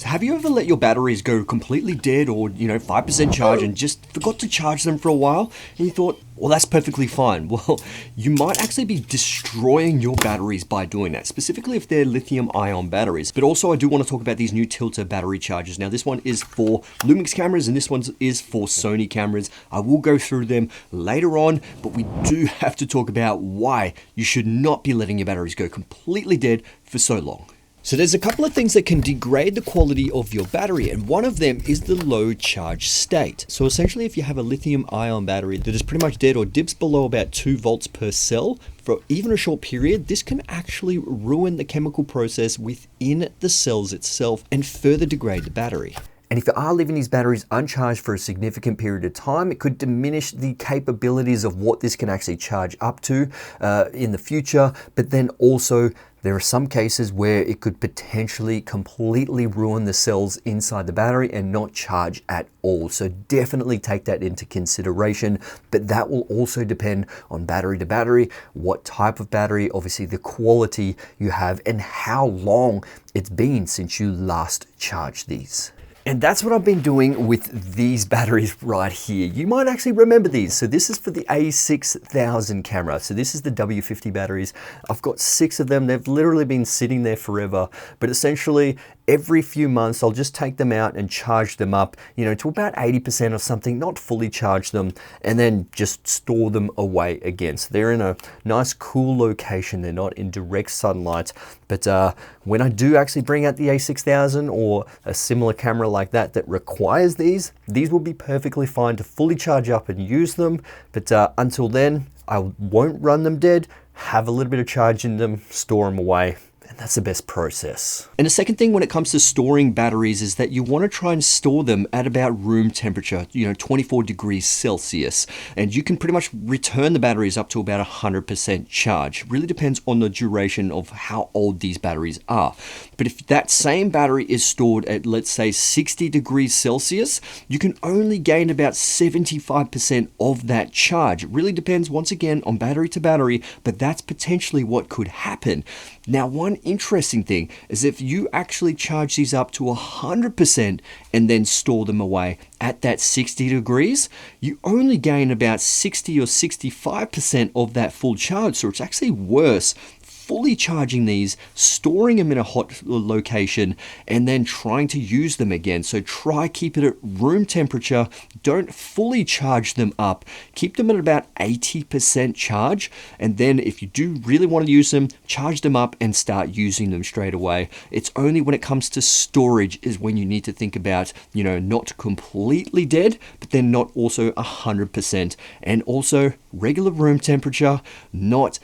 So have you ever let your batteries go completely dead or, 5% charge and just forgot to charge them for a while? And you thought, well, that's perfectly fine. Well, you might actually be destroying your batteries by doing that, specifically if they're lithium ion batteries. But also I do want to talk about these new tilter battery chargers. Now this one is for LUMIX cameras and this one is for Sony cameras. I will go through them later on, but we do have to talk about why you should not be letting your batteries go completely dead for so long. So there's a couple of things that can degrade the quality of your battery, and one of them is the low charge state. So essentially if you have a lithium ion battery that is pretty much dead or dips below about 2 volts per cell for even a short period, this can actually ruin the chemical process within the cells itself and further degrade the battery. And if you are leaving these batteries uncharged for a significant period of time, it could diminish the capabilities of what this can actually charge up to in the future. But then also there are some cases where it could potentially completely ruin the cells inside the battery and not charge at all. So definitely take that into consideration, but that will also depend on battery to battery, what type of battery, obviously the quality you have and how long it's been since you last charged these. And that's what I've been doing with these batteries right here. You might actually remember these. So this is for the A6000 camera. So this is the W50 batteries. I've got 6 of them. They've literally been sitting there forever. But essentially, every few months, I'll just take them out and charge them up, to about 80% or something, not fully charge them, and then just store them away again. So they're in a nice, cool location. They're not in direct sunlight. But when I do actually bring out the A6000 or a similar camera like that requires these will be perfectly fine to fully charge up and use them. But until then, I won't run them dead, have a little bit of charge in them, store them away. And that's the best process. And the second thing when it comes to storing batteries is that you want to try and store them at about room temperature, 24 degrees Celsius. And you can pretty much return the batteries up to about 100% charge. Really depends on the duration of how old these batteries are. But if that same battery is stored at, let's say, 60 degrees Celsius, you can only gain about 75% of that charge. It really depends, once again, on battery to battery, but that's potentially what could happen. Now, one interesting thing is if you actually charge these up to 100% and then store them away at that 60 degrees, you only gain about 60 or 65% of that full charge. So it's actually worse fully charging these, storing them in a hot location, and then trying to use them again. So try keep it at room temperature. Don't fully charge them up. Keep them at about 80% charge. And then if you do really want to use them, charge them up and start using them straight away. It's only when it comes to storage is when you need to think about, not completely dead, but then not also 100%. And also regular room temperature, not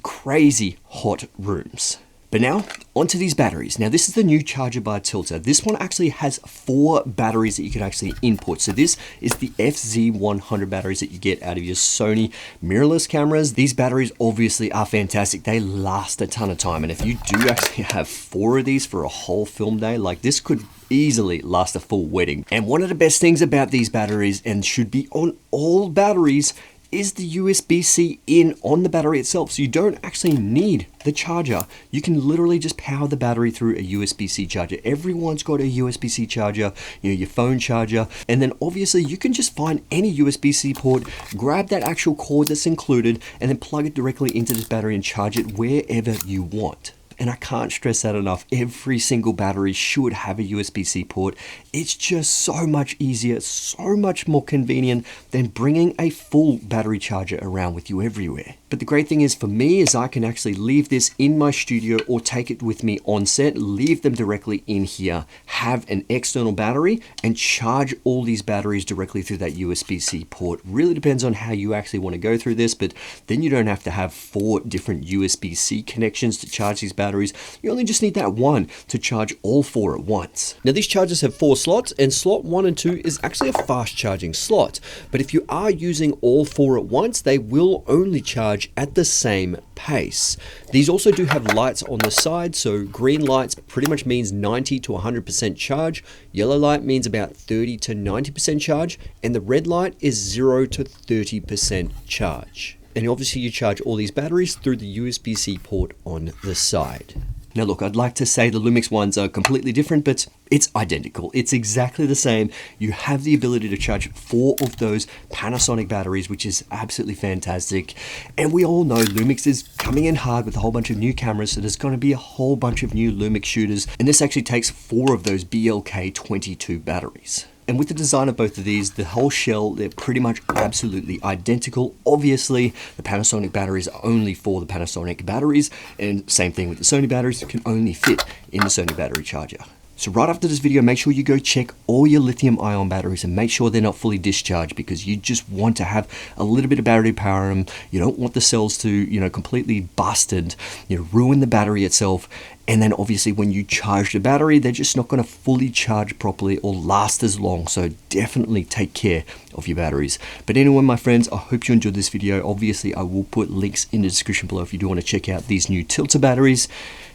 crazy hot rooms. But now, onto these batteries. Now, this is the new charger by Tilter. This one actually has 4 batteries that you can actually input. So this is the FZ100 batteries that you get out of your Sony mirrorless cameras. These batteries obviously are fantastic. They last a ton of time. And if you do actually have 4 of these for a whole film day, like this could easily last a full wedding. And one of the best things about these batteries, and should be on all batteries, is the USB-C in on the battery itself. So you don't actually need the charger. You can literally just power the battery through a USB-C charger. Everyone's got a USB-C charger, your phone charger. And then obviously you can just find any USB-C port, grab that actual cord that's included, and then plug it directly into this battery and charge it wherever you want. And I can't stress that enough. Every single battery should have a USB-C port. It's just so much easier, so much more convenient than bringing a full battery charger around with you everywhere. But the great thing is for me is I can actually leave this in my studio or take it with me on set, leave them directly in here, have an external battery and charge all these batteries directly through that USB-C port. Really depends on how you actually want to go through this, but then you don't have to have 4 different USB-C connections to charge these batteries. You only just need that one to charge all 4 at once. Now these chargers have 4 slots, and slot 1 and 2 is actually a fast charging slot. But if you are using all 4 at once, they will only charge at the same pace. These also do have lights on the side, so green lights pretty much means 90 to 100% charge, yellow light means about 30 to 90% charge, and the red light is 0 to 30% charge. And obviously you charge all these batteries through the USB-C port on the side. Now look, I'd like to say the LUMIX ones are completely different, but It's identical. It's exactly the same. You have the ability to charge 4 of those Panasonic batteries, which is absolutely fantastic. And we all know LUMIX is coming in hard with a whole bunch of new cameras, so there's going to be a whole bunch of new LUMIX shooters. And this actually takes 4 of those BLK22 batteries. And with the design of both of these, the whole shell, they're pretty much absolutely identical. Obviously, the Panasonic batteries are only for the Panasonic batteries, and same thing with the Sony batteries, can only fit in the Sony battery charger. So right after this video, make sure you go check all your lithium-ion batteries and make sure they're not fully discharged, because you just want to have a little bit of battery power in them. You don't want the cells to, completely bust and, ruin the battery itself. And then obviously when you charge the battery, they're just not going to fully charge properly or last as long. So definitely take care of your batteries. But anyway, my friends, I hope you enjoyed this video. Obviously, I will put links in the description below if you do want to check out these new Tilta batteries.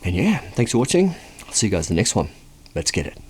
And yeah, thanks for watching. I'll see you guys in the next one. Let's get it.